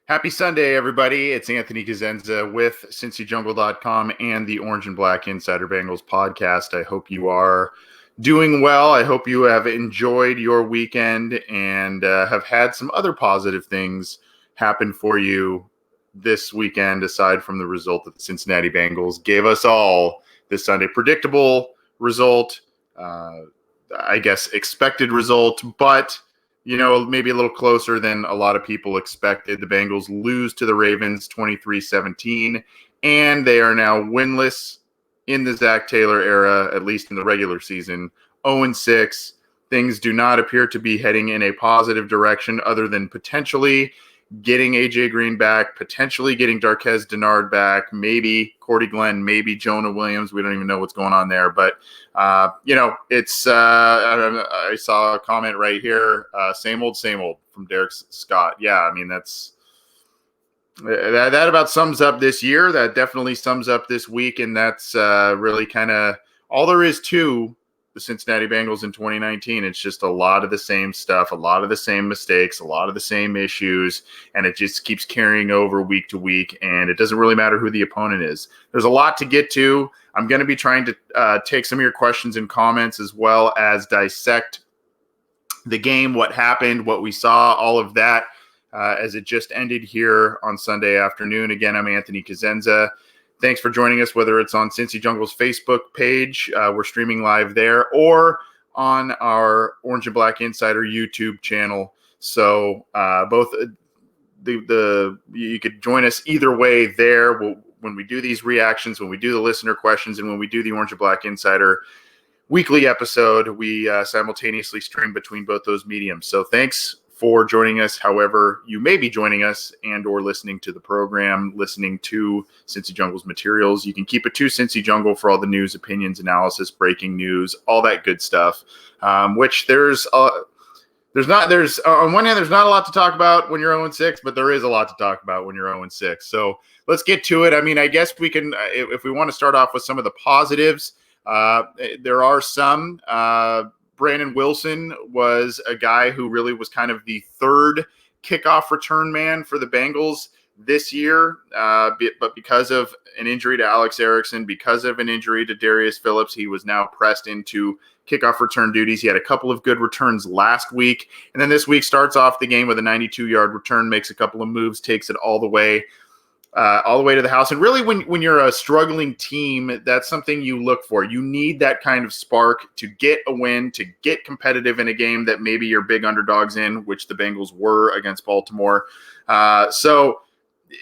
Happy Sunday, everybody. It's Anthony Cosenza with CincyJungle.com and the Orange and Black Insider Bengals podcast. I hope you are doing well. I hope you have enjoyed your weekend and have had some other positive things happen for you this weekend, aside from the result that the Cincinnati Bengals gave us all this Sunday. Predictable result, I guess expected result, but maybe a little closer than a lot of people expected. The Bengals lose to the Ravens 23-17, and they are now winless in the Zac Taylor era, at least in the regular season. 0-6. Things do not appear to be heading in a positive direction other than potentially getting A.J. Green back, potentially getting Darqueze Dennard back, maybe Cordy Glenn, maybe Jonah Williams. We don't even know what's going on there. But, it's I saw a comment right here, same old from Derek Scott. Yeah, I mean, that about sums up this year. That definitely sums up this week, and that's really kind of all there is to the Cincinnati Bengals in 2019. It's just a lot of the same stuff, a lot of the same mistakes, a lot of the same issues, and it just keeps carrying over week to week, and it doesn't really matter who the opponent is. There's a lot to get to. I'm going to be trying to take some of your questions and comments as well as dissect the game, what happened, what we saw, all of that as it just ended here on Sunday afternoon. Again, I'm Anthony Cosenza. Thanks for joining us, whether it's on Cincy Jungle's Facebook page, we're streaming live there, or on our Orange and Black Insider YouTube channel. So both you could join us either way there. When we do these reactions, when we do the listener questions, and when we do the Orange and Black Insider weekly episode, we simultaneously stream between both those mediums. So thanks for joining us, however you may be joining us and or listening to the program, listening to Cincy Jungle's materials. You can keep it to Cincy Jungle for all the news, opinions, analysis, breaking news, all that good stuff, which there's on one hand, there's not a lot to talk about when you're 0-6, but there is a lot to talk about when you're 0-6. So let's get to it. I mean, I guess we can, if we want to start off with some of the positives, there are some. Brandon Wilson was a guy who really was kind of the third kickoff return man for the Bengals this year. But because of an injury to Alex Erickson, because of an injury to Darius Phillips, he was now pressed into kickoff return duties. He had a couple of good returns last week. And then this week starts off the game with a 92-yard return, makes a couple of moves, takes it all the way to the house. And really, when you're a struggling team, that's something you look for. You need that kind of spark to get a win, to get competitive in a game that maybe you're big underdogs in, which the Bengals were against Baltimore. So,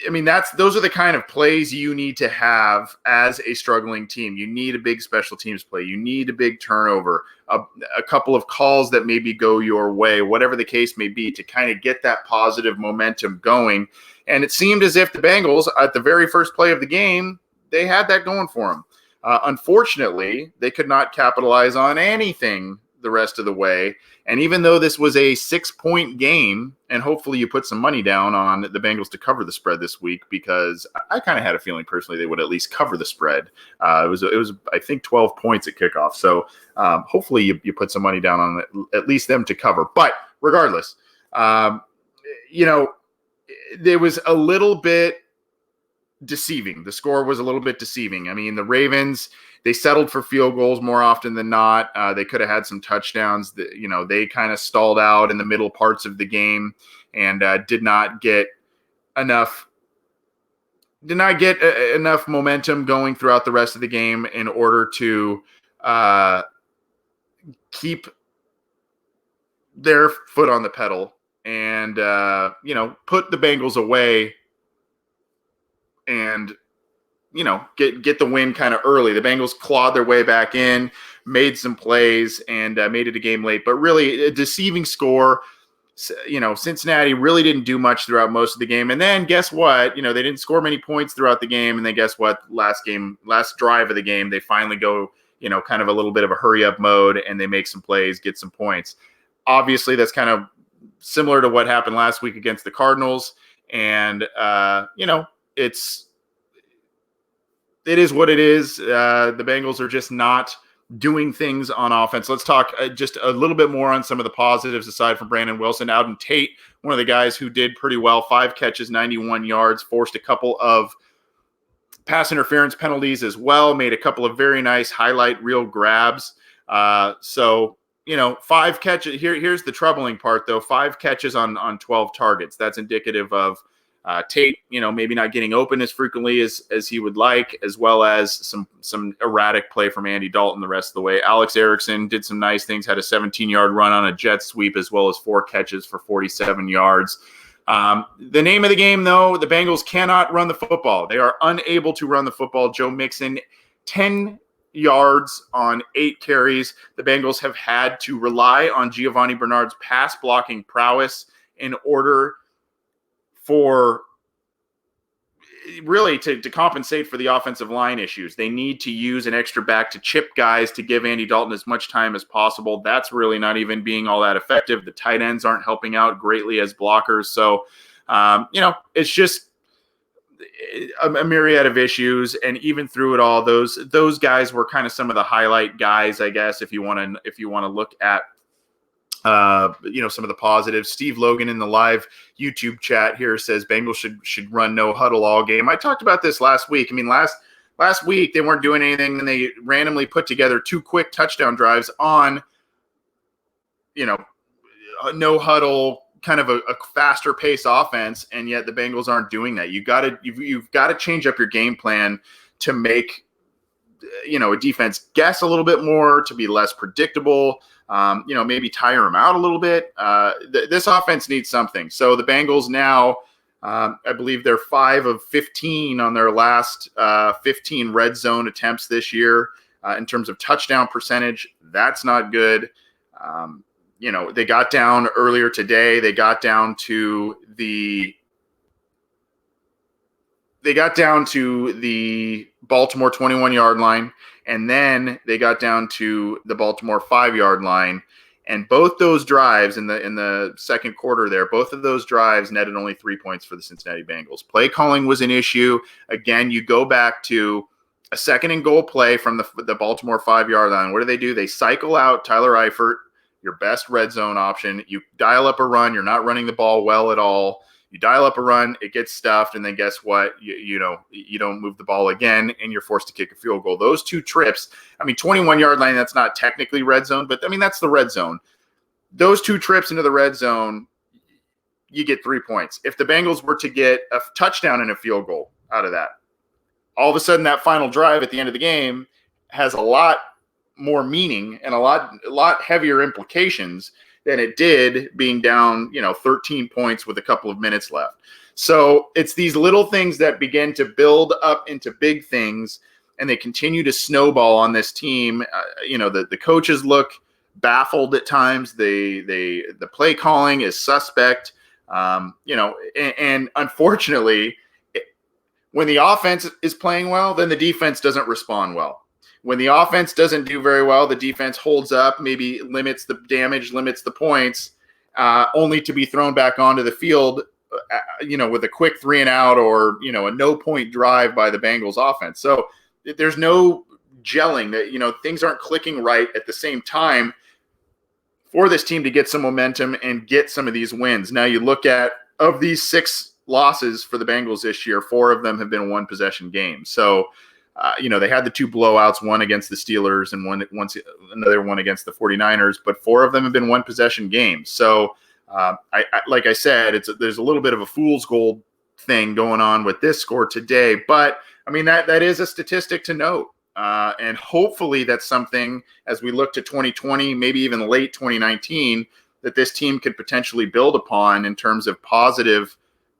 I mean, those are the kind of plays you need to have as a struggling team. You need a big special teams play. You need a big turnover, a couple of calls that maybe go your way, whatever the case may be, to kind of get that positive momentum going. And it seemed as if the Bengals, at the very first play of the game, they had that going for them. Unfortunately, they could not capitalize on anything the rest of the way. And even though this was a 6-point game, and hopefully you put some money down on the Bengals to cover the spread this week, because I kind of had a feeling personally they would at least cover the spread. It was I think 12 points at kickoff. So hopefully you put some money down on at least them to cover. But regardless, there was a little bit deceiving. The score was a little bit deceiving. I mean, the Ravens, they settled for field goals more often than not. They could have had some touchdowns. They kind of stalled out in the middle parts of the game and did not get enough momentum going throughout the rest of the game in order to keep their foot on the pedal and put the Bengals away and get the win kind of early. The Bengals clawed their way back in, made some plays, and made it a game late. But really, a deceiving score. Cincinnati really didn't do much throughout most of the game. And then guess what? They didn't score many points throughout the game. And then guess what? Last drive of the game, they finally go, kind of a little bit of a hurry-up mode, and they make some plays, get some points. Obviously, that's kind of similar to what happened last week against the Cardinals. And, it is what it is. The Bengals are just not doing things on offense. Let's talk just a little bit more on some of the positives aside from Brandon Wilson. Auden Tate one of the guys who did pretty well. 5 catches, 91 yards, forced a couple of pass interference penalties as well, made a couple of very nice highlight reel grabs. So, 5 catches. Here's the troubling part, though. 5 catches on 12 targets. That's indicative of Tate, maybe not getting open as frequently as he would like, as well as some erratic play from Andy Dalton the rest of the way. Alex Erickson did some nice things, had a 17-yard run on a jet sweep, as well as 4 catches for 47 yards. The name of the game, though, the Bengals cannot run the football. They are unable to run the football. Joe Mixon, 10 yards on 8 carries. The Bengals have had to rely on Giovanni Bernard's pass blocking prowess in order for really to compensate for the offensive line issues. They need to use an extra back to chip guys to give Andy Dalton as much time as possible. That's really not even being all that effective. The tight ends aren't helping out greatly as blockers. So, it's just a myriad of issues. And even through it all, those guys were kind of some of the highlight guys, I guess, if you want to look at some of the positives. Steve Logan in the live YouTube chat here says Bengals should run no huddle all game. I talked about this last week. I mean, last week they weren't doing anything, and they randomly put together 2 quick touchdown drives on, no huddle, kind of a faster pace offense, and yet the Bengals aren't doing that. You've got to change up your game plan to make a defense guess a little bit more, to be less predictable. Maybe tire them out a little bit. This offense needs something. So the Bengals now, I believe they're 5 of 15 on their last 15 red zone attempts this year in terms of touchdown percentage. That's not good. They got down earlier today. They got down to the Baltimore 21-yard line, and then they got down to the Baltimore 5-yard line. And both those drives in the second quarter there, both of those drives netted only 3 points for the Cincinnati Bengals. Play calling was an issue. Again, you go back to a 2nd and goal play from the Baltimore 5-yard line. What do? They cycle out Tyler Eifert, your best red zone option. You dial up a run. You're not running the ball well at all. You dial up a run, it gets stuffed, and then guess what? You don't move the ball again, and you're forced to kick a field goal. Those 2 trips, 21-yard line, that's not technically red zone, but that's the red zone. Those 2 trips into the red zone, you get 3 points. If the Bengals were to get a touchdown and a field goal out of that, all of a sudden that final drive at the end of the game has a lot more meaning and a lot heavier implications than it did being down, 13 points with a couple of minutes left. So it's these little things that begin to build up into big things, and they continue to snowball on this team. The coaches look baffled at times. The play calling is suspect. And unfortunately, when the offense is playing well, then the defense doesn't respond well. When the offense doesn't do very well, the defense holds up, maybe limits the damage, limits the points, only to be thrown back onto the field, with a quick 3-and-out or, a no-point drive by the Bengals offense. So there's no gelling, that, things aren't clicking right at the same time for this team to get some momentum and get some of these wins. Now you look at, of these 6 losses for the Bengals this year, 4 of them have been one-possession games. So, they had the 2 blowouts, one against the Steelers and another one against the 49ers, but 4 of them have been one-possession games. So, like I said, there's a little bit of a fool's gold thing going on with this score today. But, that is a statistic to note. And hopefully that's something, as we look to 2020, maybe even late 2019, that this team could potentially build upon in terms of positive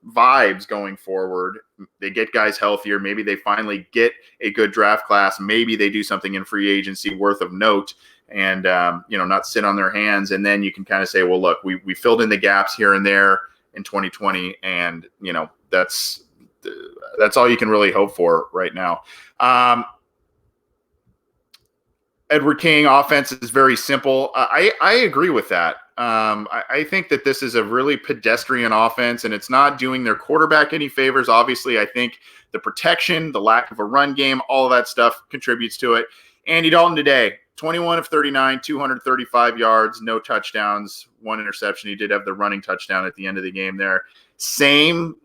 vibes going forward. They get guys healthier. Maybe they finally get a good draft class. Maybe they do something in free agency worth of note and, not sit on their hands. And then you can kind of say, well, look, we filled in the gaps here and there in 2020. And, that's all you can really hope for right now. Edward King offense is very simple. I agree with that. I think that this is a really pedestrian offense, and it's not doing their quarterback any favors. Obviously, I think the protection, the lack of a run game, all of that stuff contributes to it. Andy Dalton today, 21 of 39, 235 yards, no touchdowns, one interception. He did have the running touchdown at the end of the game there. Same,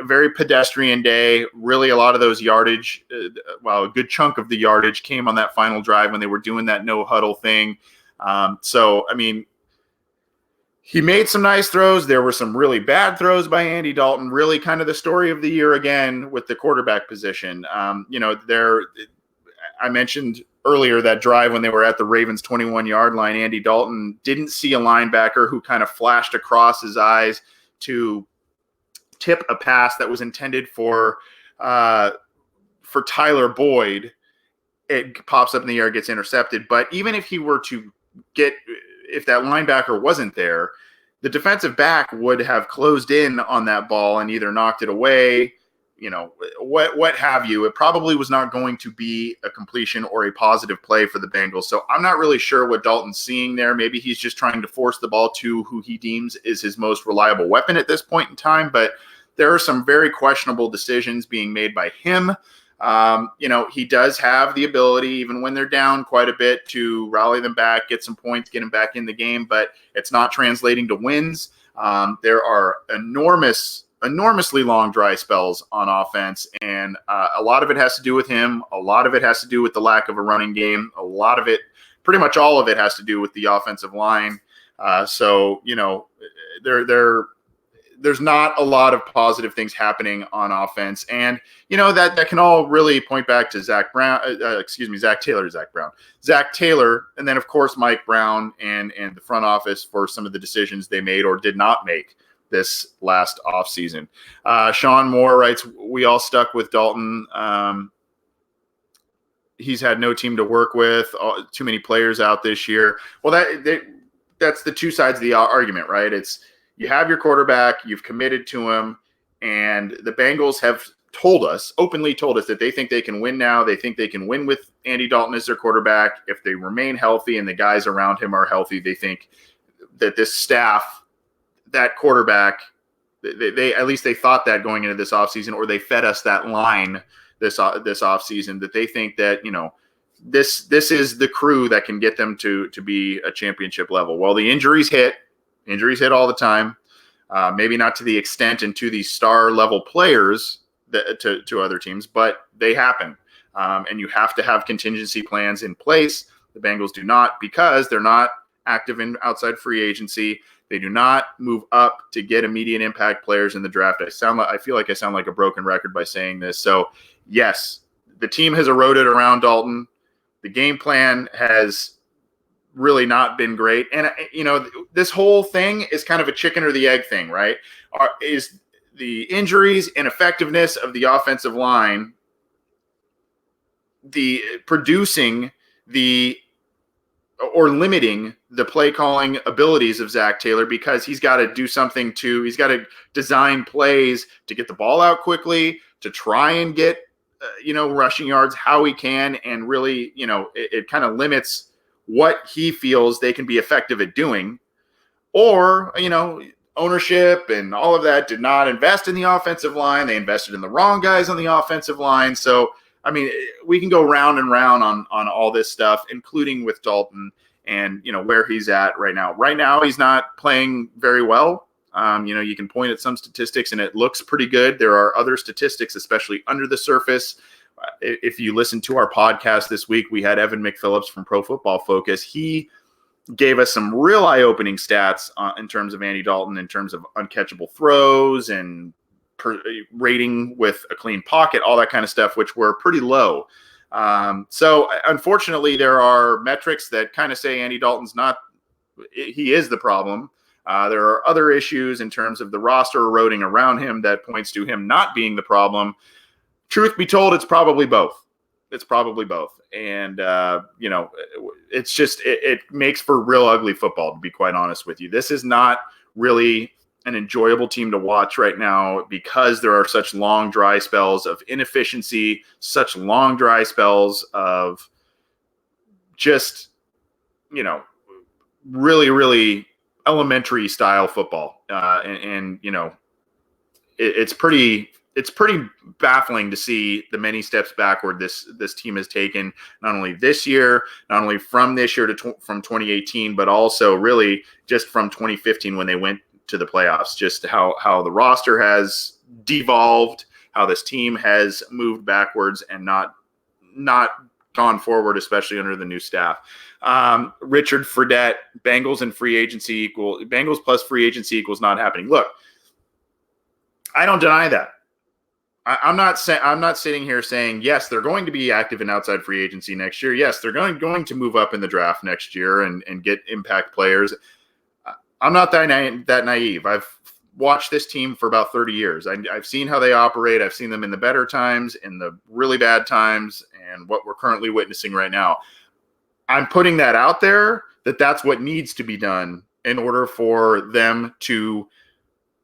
very pedestrian day. Really, a lot of those yardage, a good chunk of the yardage came on that final drive when they were doing that no huddle thing. He made some nice throws. There were some really bad throws by Andy Dalton. Really, kind of the story of the year again with the quarterback position. I mentioned earlier that drive when they were at the Ravens 21-yard line. Andy Dalton didn't see a linebacker who kind of flashed across his eyes to tip a pass that was intended for Tyler Boyd. It pops up in the air, gets intercepted. But even if he were to if that linebacker wasn't there, the defensive back would have closed in on that ball and either knocked it away, what have you. It probably was not going to be a completion or a positive play for the Bengals. So I'm not really sure what Dalton's seeing there. Maybe he's just trying to force the ball to who he deems is his most reliable weapon at this point in time. But there are some very questionable decisions being made by him. He does have the ability, even when they're down quite a bit, to rally them back, get some points, get them back in the game, but it's not translating to wins. There are enormously long dry spells on offense, and a lot of it has to do with him. A lot of it has to do with the lack of a running game. A lot of it, pretty much all of it, has to do with the offensive line. There's not a lot of positive things happening on offense. And, that can all really point back to Zac Taylor. And then, of course, Mike Brown and the front office for some of the decisions they made or did not make this last offseason. Sean Moore writes, we all stuck with Dalton. He's had no team to work with, too many players out this year. Well, that's the two sides of the argument, right? It's, you have your quarterback, you've committed to him, and the Bengals have openly told us that they think they can win now. They think they can win with Andy Dalton as their quarterback. If they remain healthy and the guys around him are healthy, they think that this staff, that quarterback, they at least they thought that going into this offseason, or they fed us that line this offseason, that they think that, this is the crew that can get them to be a championship level. Well, the injuries hit all the time. Maybe not to the extent and to the star level players to other teams, but they happen. And you have to have contingency plans in place. The Bengals do not, because they're not active in outside free agency. They do not move up to get immediate impact players in the draft. I feel like I sound like a broken record by saying this. So yes, the team has eroded around Dalton. The game plan has really not been great. And, this whole thing is kind of a chicken or the egg thing, right? Is the injuries and effectiveness of the offensive line limiting the play calling abilities of Zac Taylor, because he's got to do something he's got to design plays to get the ball out quickly, to try and get, rushing yards how he can. And really, it kind of limits what he feels they can be effective at doing. Or, ownership and all of that did not invest in the offensive line. They invested in the wrong guys on the offensive line. So, we can go round and round on all this stuff, including with Dalton and, where he's at right now. Right now, he's not playing very well. You can point at some statistics and it looks pretty good. There are other statistics, especially under the surface. If you listen to our podcast this week, we had Evan McPhillips from Pro Football Focus. He gave us some real eye-opening stats in terms of Andy Dalton, in terms of uncatchable throws and rating with a clean pocket, all that kind of stuff, which were pretty low. So unfortunately, there are metrics that kind of say Andy Dalton's he is the problem. There are other issues in terms of the roster eroding around him that points to him not being the problem. Truth be told, it's probably both. And, it's just, it makes for real ugly football, to be quite honest with you. This is not really an enjoyable team to watch right now, because there are such long, dry spells of inefficiency, such long, dry spells of just, really, really elementary style football. it's pretty baffling to see the many steps backward this team has taken, not only this year, not only from this year from 2018, but also really just from 2015 when they went to the playoffs. Just how the roster has devolved, how this team has moved backwards and not gone forward, especially under the new staff. Richard Fredette, Bengals plus free agency equals not happening. Look, I don't deny that. I'm not sitting here saying, yes, they're going to be active in outside free agency next year. Yes, they're going to move up in the draft next year and get impact players. I'm not that naive. I've watched this team for about 30 years. I've seen how they operate. I've seen them in the better times, in the really bad times, and what we're currently witnessing right now. I'm putting that out there that's what needs to be done in order for them to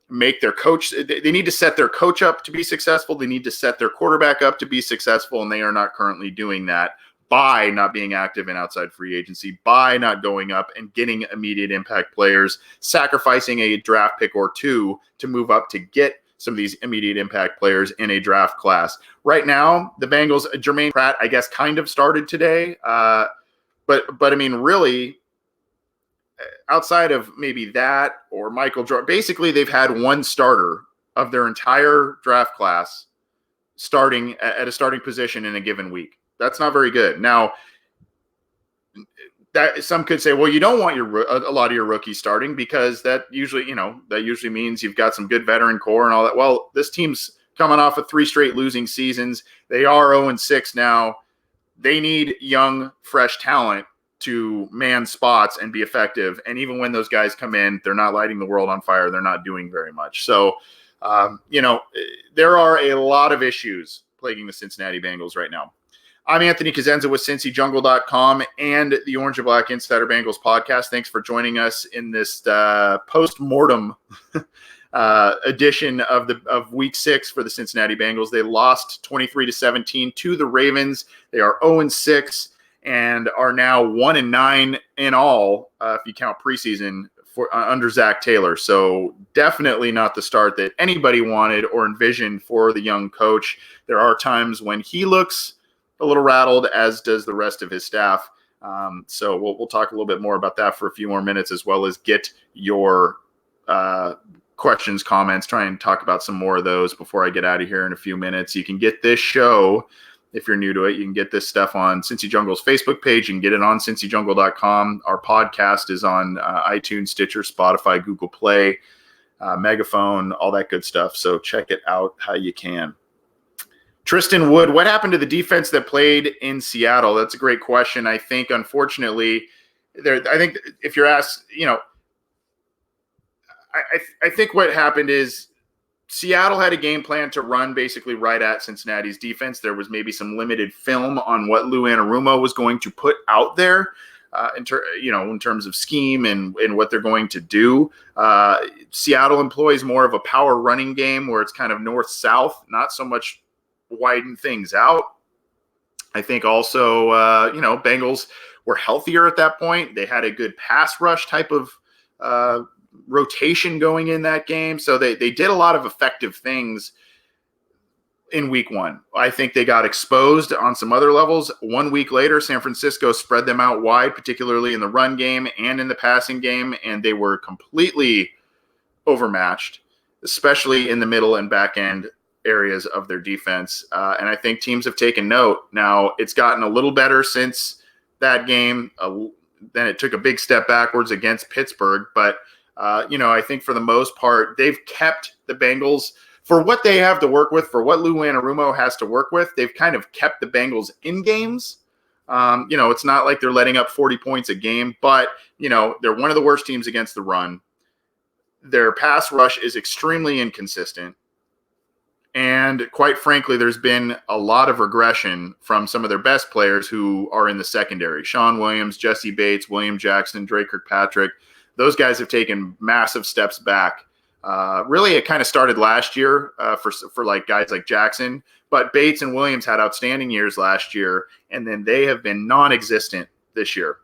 make their coach. They need to set their coach up to be successful. They need to set their quarterback up to be successful, and they are not currently doing that by not being active in outside free agency, by not going up and getting immediate impact players, sacrificing a draft pick or two to move up to get some of these immediate impact players in a draft class. Right now, the Bengals, Jermaine Pratt, I guess, kind of started today. But I mean, really, outside of maybe that or Michael Jordan, basically they've had one starter of their entire draft class starting at a starting position in a given week. That's not very good. Now, that some could say, well, you don't want a lot of your rookies starting because that usually means you've got some good veteran core and all that. Well, this team's coming off of 3 straight losing seasons. They are 0-6 now. They need young, fresh talent to man spots and be effective. And even when those guys come in, they're not lighting the world on fire. They're not doing very much. So, there are a lot of issues plaguing the Cincinnati Bengals right now. I'm Anthony Cosenza with CincyJungle.com and the Orange and Black Insider Bengals podcast. Thanks for joining us in this post-mortem edition of Week 6 for the Cincinnati Bengals. They lost 23-17 to the Ravens. They are 0-6 and are now 1-9 in all, if you count preseason, under Zac Taylor. So definitely not the start that anybody wanted or envisioned for the young coach. There are times when he looks a little rattled, as does the rest of his staff. So we'll talk a little bit more about that for a few more minutes, as well as get your questions, comments, try and talk about some more of those before I get out of here in a few minutes. You can get this show, if you're new to it, you can get this stuff on Cincy Jungle's Facebook page. You can get it on CincyJungle.com. Our podcast is on iTunes, Stitcher, Spotify, Google Play, Megaphone, all that good stuff. So check it out how you can. Tristan Wood, what happened to the defense that played in Seattle? That's a great question. I think, unfortunately, I think if you're asked, I think what happened is Seattle had a game plan to run basically right at Cincinnati's defense. There was maybe some limited film on what Lou Anarumo was going to put out there in terms of scheme and what they're going to do. Seattle employs more of a power running game where it's kind of north-south, not so much widen things out. I think also, Bengals were healthier at that point. They had a good pass rush type of rotation going in that game. So they did a lot of effective things in week 1. I think they got exposed on some other levels. 1 week later, San Francisco spread them out wide, particularly in the run game and in the passing game, and they were completely overmatched, especially in the middle and back end areas of their defense. And I think teams have taken note. Now, it's gotten a little better since that game. Then it took a big step backwards against Pittsburgh. But, I think for the most part, they've kept the Bengals for what they have to work with, for what Lou Anarumo has to work with. They've kind of kept the Bengals in games. It's not like they're letting up 40 points a game, but, they're one of the worst teams against the run. Their pass rush is extremely inconsistent. And quite frankly, there's been a lot of regression from some of their best players who are in the secondary. Sean Williams, Jesse Bates, William Jackson, Drake Kirkpatrick. Those guys have taken massive steps back. Really, it kind of started last year for like guys like Jackson. But Bates and Williams had outstanding years last year, and then they have been non-existent this year.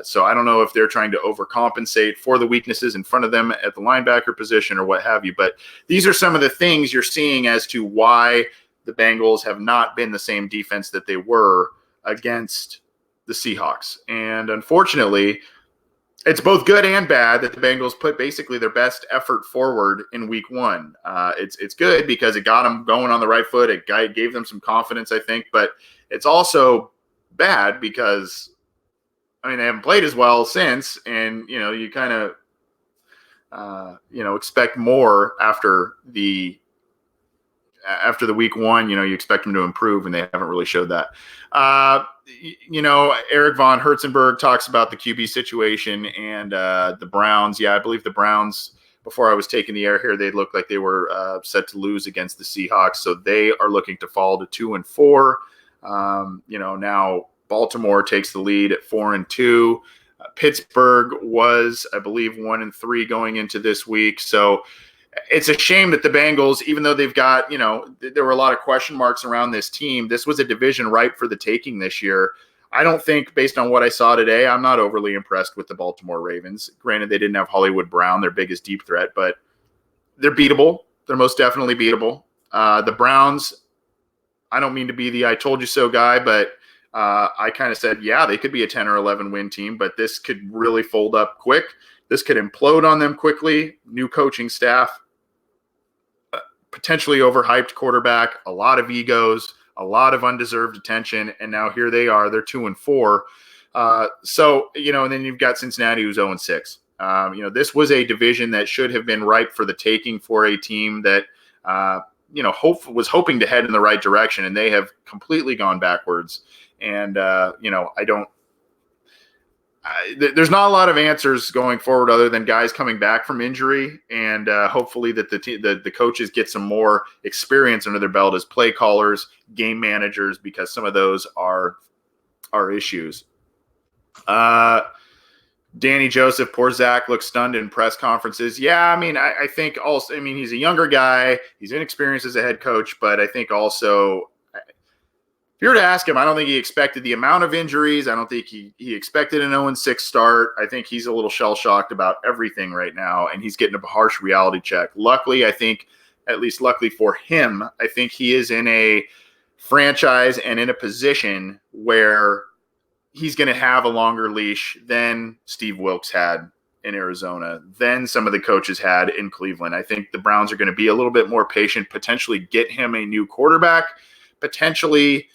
So I don't know if they're trying to overcompensate for the weaknesses in front of them at the linebacker position or what have you. But these are some of the things you're seeing as to why the Bengals have not been the same defense that they were against the Seahawks. And unfortunately, it's both good and bad that the Bengals put basically their best effort forward in week one. It's good because it got them going on the right foot. It gave them some confidence, I think. But it's also bad because, I mean, they haven't played as well since. And, you kind of, expect more after the week one. You expect them to improve, and they haven't really showed that. Eric von Herzenberg talks about the QB situation and the Browns. Yeah, I believe the Browns, before I was taking the air here, they looked like they were set to lose against the Seahawks. So they are looking to fall to 2-4. Now Baltimore takes the lead at 4-2. Pittsburgh was, I believe, 1-3 going into this week. So it's a shame that the Bengals, even though they've got, there were a lot of question marks around this team. This was a division ripe for the taking this year. I don't think, based on what I saw today, I'm not overly impressed with the Baltimore Ravens. Granted, they didn't have Hollywood Brown, their biggest deep threat, but they're beatable. They're most definitely beatable. The Browns, I don't mean to be the I told you so guy, but I kind of said, yeah, they could be a 10 or 11 win team, but this could really fold up quick. This could implode on them quickly. New coaching staff, potentially overhyped quarterback, a lot of egos, a lot of undeserved attention, and now here they are. They're 2-4. And then you've got Cincinnati, who's 0-6. This was a division that should have been ripe for the taking for a team that was hoping to head in the right direction, and they have completely gone backwards. And there's not a lot of answers going forward other than guys coming back from injury, and hopefully that the coaches get some more experience under their belt as play callers, game managers, because some of those are issues. Danny Joseph, poor Zach, looks stunned in press conferences. Yeah, I mean, I think also, I mean, he's a younger guy. He's inexperienced as a head coach, but I think also, if you were to ask him, I don't think he expected the amount of injuries. I don't think he expected an 0-6 start. I think he's a little shell-shocked about everything right now, and he's getting a harsh reality check. Luckily, I think, at least luckily for him, I think he is in a franchise and in a position where he's going to have a longer leash than Steve Wilkes had in Arizona, than some of the coaches had in Cleveland. I think the Browns are going to be a little bit more patient, potentially get him a new quarterback, potentially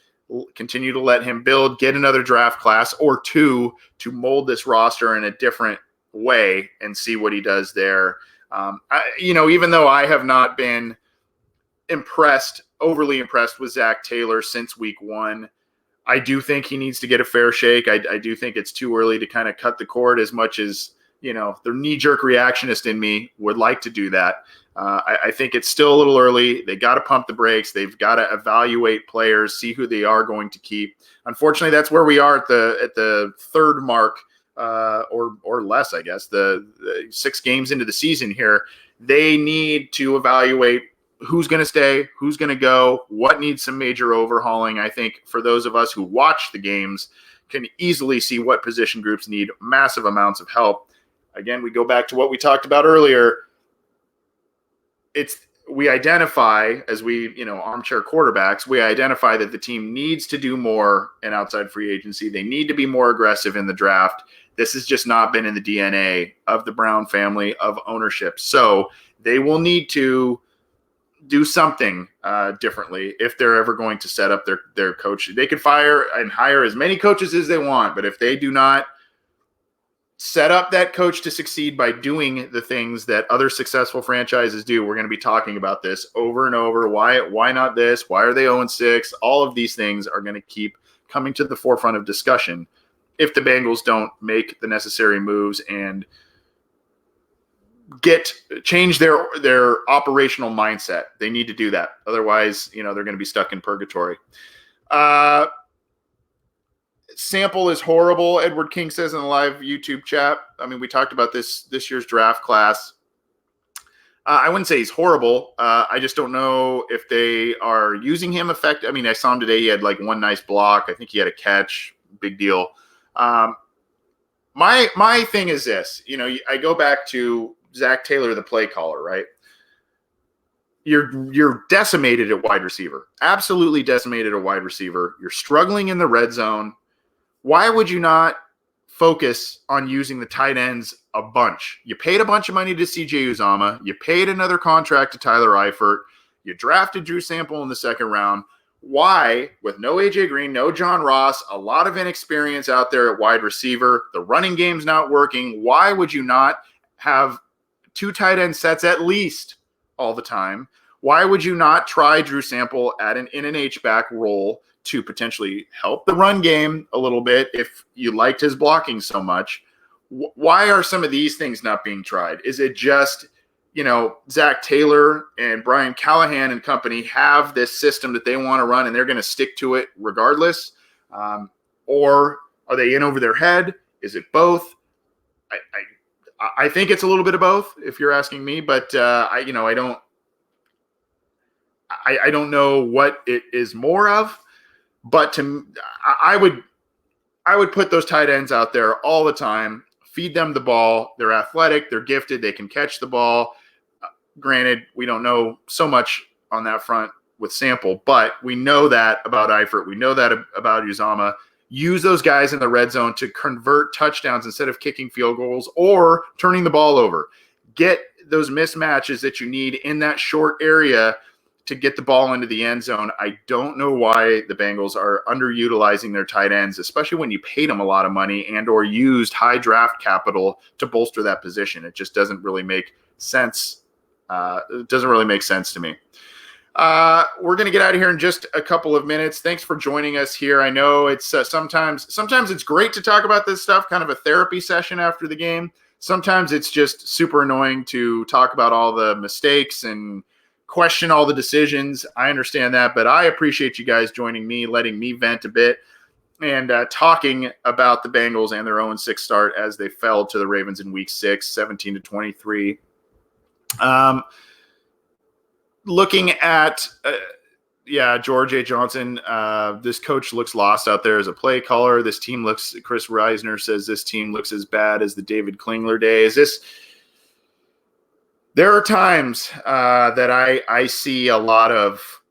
continue to let him build, get another draft class or two to mold this roster in a different way and see what he does there. Even though I have not been overly impressed with Zac Taylor since week one, I do think he needs to get a fair shake. I do think it's too early to kind of cut the cord, as much as, the knee-jerk reactionist in me would like to do that. I think it's still a little early. They got to pump the brakes. They've got to evaluate players, see who they are going to keep. Unfortunately, that's where we are at the third mark, or less, I guess. The 6 games into the season here, they need to evaluate who's going to stay, who's going to go, what needs some major overhauling. I think for those of us who watch the games can easily see what position groups need massive amounts of help. Again, we go back to what we talked about earlier. We identify, as armchair quarterbacks, we identify that the team needs to do more in outside free agency. They need to be more aggressive in the draft. This has just not been in the DNA of the Brown family, of ownership. So they will need to do something differently if they're ever going to set up their coach. They could fire and hire as many coaches as they want, but if they do not set up that coach to succeed by doing the things that other successful franchises do, we're going to be talking about this over and over. Why not this? Why are they 0-6? All of these things are going to keep coming to the forefront of discussion if the Bengals don't make the necessary moves and change their operational mindset. They need to do that. Otherwise, they're going to be stuck in purgatory. Sample is horrible, Edward King says in the live YouTube chat. I mean, we talked about this year's draft class. I wouldn't say he's horrible. I just don't know if they are using him effective. I mean, I saw him today. He had like one nice block. I think he had a catch. Big deal. my thing is this. I go back to Zac Taylor, the play caller, right? You're decimated at wide receiver, absolutely decimated at wide receiver. You're struggling in the red zone. Why would you not focus on using the tight ends a bunch? You paid a bunch of money to CJ Uzama. You paid another contract to Tyler Eifert. You drafted Drew Sample in the second round. Why, with no AJ Green, no John Ross, a lot of inexperience out there at wide receiver, the running game's not working, why would you not have two tight end sets at least all the time? Why would you not try Drew Sample in an H-back role to potentially help the run game a little bit if you liked his blocking so much? Why are some of these things not being tried? Is it just, Zac Taylor and Brian Callahan and company have this system that they want to run and they're going to stick to it regardless? Or are they in over their head? Is it both? I think it's a little bit of both, if you're asking me, but I don't know what it is more of. But I would put those tight ends out there all the time, feed them the ball. They're athletic, they're gifted, they can catch the ball. Granted, we don't know so much on that front with Sample, but we know that about Eifert. We know that about Uzama. Use those guys in the red zone to convert touchdowns instead of kicking field goals or turning the ball over. Get those mismatches that you need in that short area to get the ball into the end zone. I don't know why the Bengals are underutilizing their tight ends, especially when you paid them a lot of money and or used high draft capital to bolster that position. It just doesn't really make sense. It doesn't really make sense to me. We're going to get out of here in just a couple of minutes. Thanks for joining us here. I know it's sometimes it's great to talk about this stuff, kind of a therapy session after the game. Sometimes it's just super annoying to talk about all the mistakes and question all the decisions. I understand that, but I appreciate you guys joining me, letting me vent a bit, and talking about the Bengals and their 0-6 start as they fell to the Ravens in Week 6, 17-23. Looking at, George A. Johnson, this coach looks lost out there as a play caller. This team looks, Chris Reisner says this team looks as bad as the David Klingler days. There are times that I see a lot of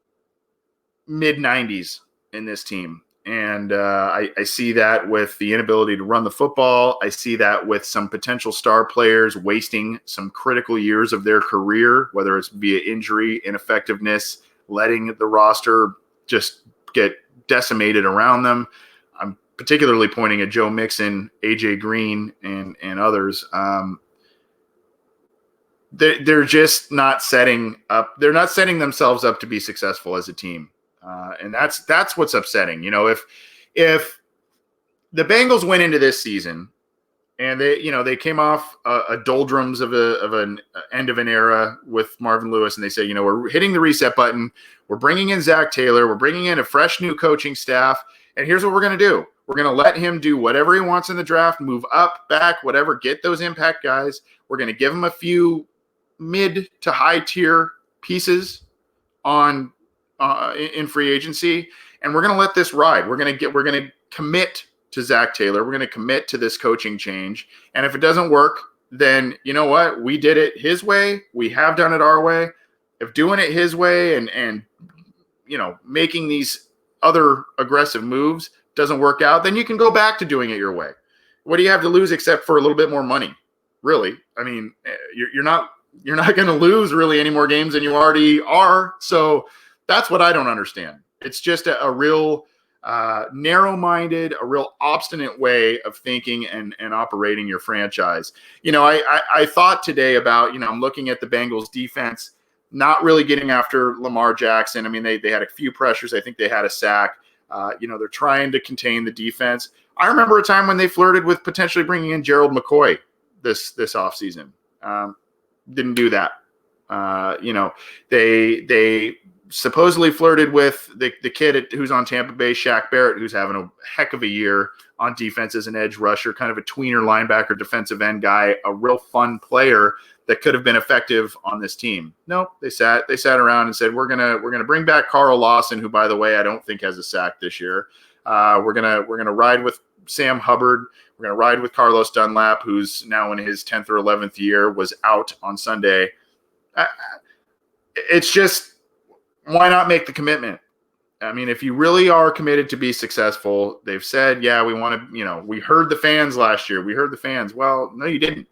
mid-90s in this team. And I see that with the inability to run the football. I see that with some potential star players wasting some critical years of their career, whether it's via injury, ineffectiveness, letting the roster just get decimated around them. I'm particularly pointing at Joe Mixon, AJ Green, and others. They're just not setting up. They're not setting themselves up to be successful as a team. And that's what's upsetting. If the Bengals went into this season and they came off a doldrums of an end of an era with Marvin Lewis, and they say, we're hitting the reset button. We're bringing in Zac Taylor. We're bringing in a fresh new coaching staff. And here's what we're going to do. We're going to let him do whatever he wants in the draft, move up, back, whatever, get those impact guys. We're going to give him a few mid to high tier pieces on in free agency, and we're going to let this ride. We're going to commit to Zac Taylor. We're going to commit to this coaching change. And if it doesn't work, then you know what? We did it his way. We have done it our way. If doing it his way and making these other aggressive moves doesn't work out, then you can go back to doing it your way. What do you have to lose except for a little bit more money? Really? I mean, you're not going to lose really any more games than you already are. So that's what I don't understand. It's just a real narrow-minded, a real obstinate way of thinking and operating your franchise. I thought today about, I'm looking at the Bengals defense, not really getting after Lamar Jackson. I mean, they had a few pressures. I think they had a sack. They're trying to contain the defense. I remember a time when they flirted with potentially bringing in Gerald McCoy this offseason. Didn't do that. They supposedly flirted with the kid who's on Tampa Bay, Shaq Barrett, who's having a heck of a year on defense as an edge rusher, kind of a tweener linebacker, defensive end guy, a real fun player that could have been effective on this team. No, they sat around and said, we're gonna bring back Carl Lawson, who, by the way, I don't think has a sack this year. We're gonna ride with Sam Hubbard. We're going to ride with Carlos Dunlap, who's now in his 10th or 11th year, was out on Sunday. It's just, why not make the commitment? I mean, if you really are committed to be successful, they've said, yeah, we want to, we heard the fans last year. We heard the fans. Well, no, you didn't.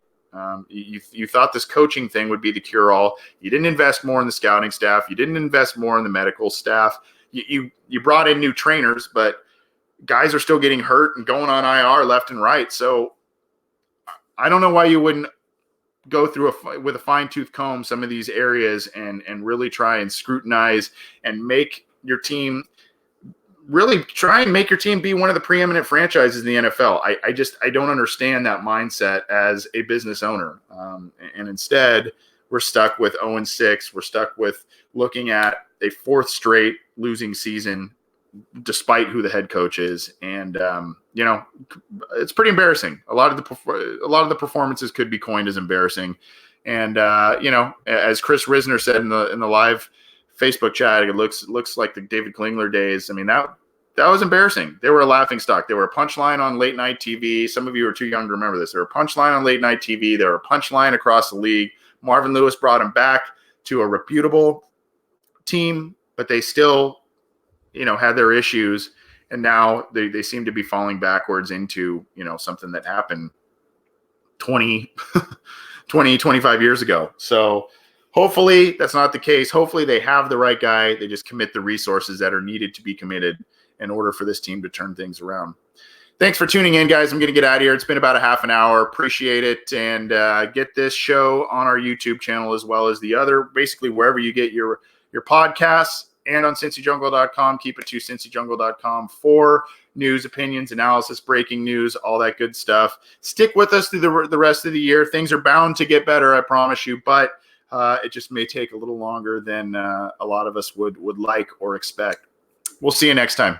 You thought this coaching thing would be the cure-all. You didn't invest more in the scouting staff. You didn't invest more in the medical staff. You brought in new trainers, but guys are still getting hurt and going on IR left and right. So I don't know why you wouldn't go through with a fine-tooth comb some of these areas and really try and scrutinize and make your team really try and make your team be one of the preeminent franchises in the NFL. I don't understand that mindset as a business owner. And instead, we're stuck with 0-6. We're stuck with looking at a fourth straight losing season despite who the head coach is. And, it's pretty embarrassing. A lot of the performances could be coined as embarrassing. And, as Chris Risner said in the live Facebook chat, it looks like the David Klingler days. I mean, that was embarrassing. They were a laughingstock. They were a punchline on late night TV. Some of you are too young to remember this. They were a punchline on late night TV. They were a punchline across the league. Marvin Lewis brought him back to a reputable team, but they still, had their issues. And now they seem to be falling backwards into, something that happened 20, 25 years ago. So hopefully that's not the case. Hopefully they have the right guy. They just commit the resources that are needed to be committed in order for this team to turn things around. Thanks for tuning in, guys. I'm going to get out of here. It's been about a half an hour. Appreciate it. And get this show on our YouTube channel as well as the other, basically wherever you get your podcasts, and on CincyJungle.com. Keep it to CincyJungle.com for news, opinions, analysis, breaking news, all that good stuff. Stick with us through the rest of the year. Things are bound to get better, I promise you, but it just may take a little longer than a lot of us would like or expect. We'll see you next time.